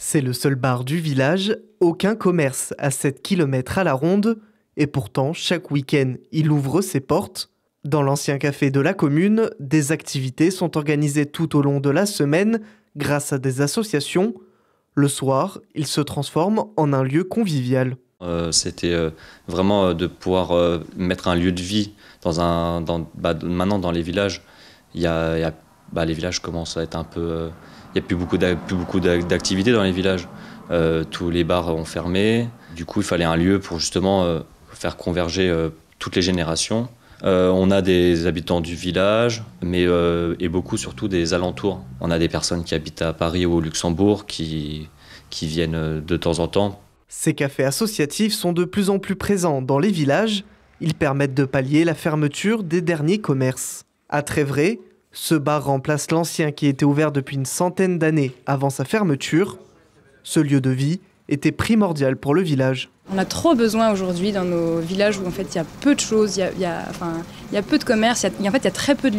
C'est le seul bar du village, aucun commerce à 7 km à la ronde, et pourtant chaque week-end il ouvre ses portes. Dans l'ancien café de la commune, des activités sont organisées tout au long de la semaine grâce à des associations. Le soir, il se transforme en un lieu convivial. C'était vraiment de pouvoir mettre un lieu de vie maintenant dans les villages. Les villages commencent à être un peu... Il n'y a plus beaucoup d'activités dans les villages. Tous les bars ont fermé. Du coup, il fallait un lieu pour justement faire converger toutes les générations. On a des habitants du village, et beaucoup surtout des alentours. On a des personnes qui habitent à Paris ou au Luxembourg qui viennent de temps en temps. Ces cafés associatifs sont de plus en plus présents dans les villages. Ils permettent de pallier la fermeture des derniers commerces. À Trévray, ce bar remplace l'ancien qui était ouvert depuis une centaine d'années avant sa fermeture. Ce lieu de vie était primordial pour le village. On a trop besoin aujourd'hui dans nos villages où en fait il y a peu de choses, il y a peu de commerce, il y a très peu de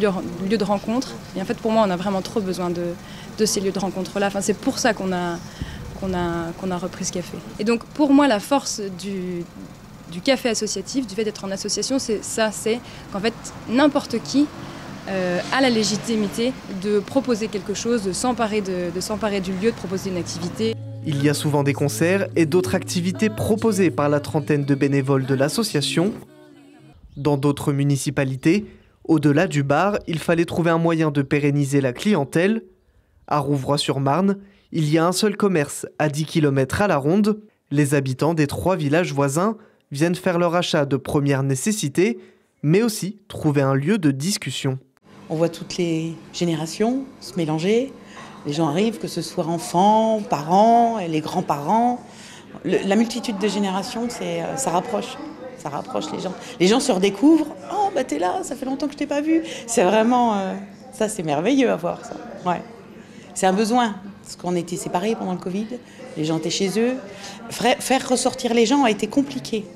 lieux de rencontre. Et en fait pour moi on a vraiment trop besoin de ces lieux de rencontre-là. Enfin, c'est pour ça qu'on a repris ce café. Et donc pour moi la force du café associatif, du fait d'être en association, c'est qu'en fait n'importe qui a la légitimité de proposer quelque chose, de s'emparer du lieu, de proposer une activité. Il y a souvent des concerts et d'autres activités proposées par la trentaine de bénévoles de l'association. Dans d'autres municipalités, au-delà du bar, il fallait trouver un moyen de pérenniser la clientèle. À Rouvroy-sur-Marne, il y a un seul commerce à 10 km à la ronde. Les habitants des 3 villages voisins viennent faire leur achat de première nécessité, mais aussi trouver un lieu de discussion. On voit toutes les générations se mélanger. Les gens arrivent, que ce soit enfants, parents, les grands-parents. La multitude de générations, ça rapproche les gens. Les gens se redécouvrent. « Oh, bah t'es là, ça fait longtemps que je t'ai pas vu. » C'est vraiment... ça, c'est merveilleux à voir, ça. Ouais. C'est un besoin, parce qu'on était séparés pendant le Covid. Les gens étaient chez eux. Faire ressortir les gens a été compliqué.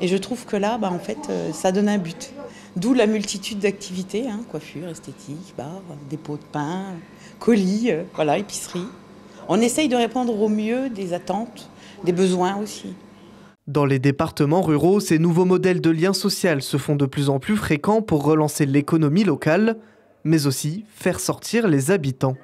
Et je trouve que là, en fait, ça donne un but. D'où la multitude d'activités, coiffure, esthétique, bar, dépôt de pain, colis, épicerie. On essaye de répondre au mieux des attentes, des besoins aussi. Dans les départements ruraux, ces nouveaux modèles de lien social se font de plus en plus fréquents pour relancer l'économie locale, mais aussi faire sortir les habitants.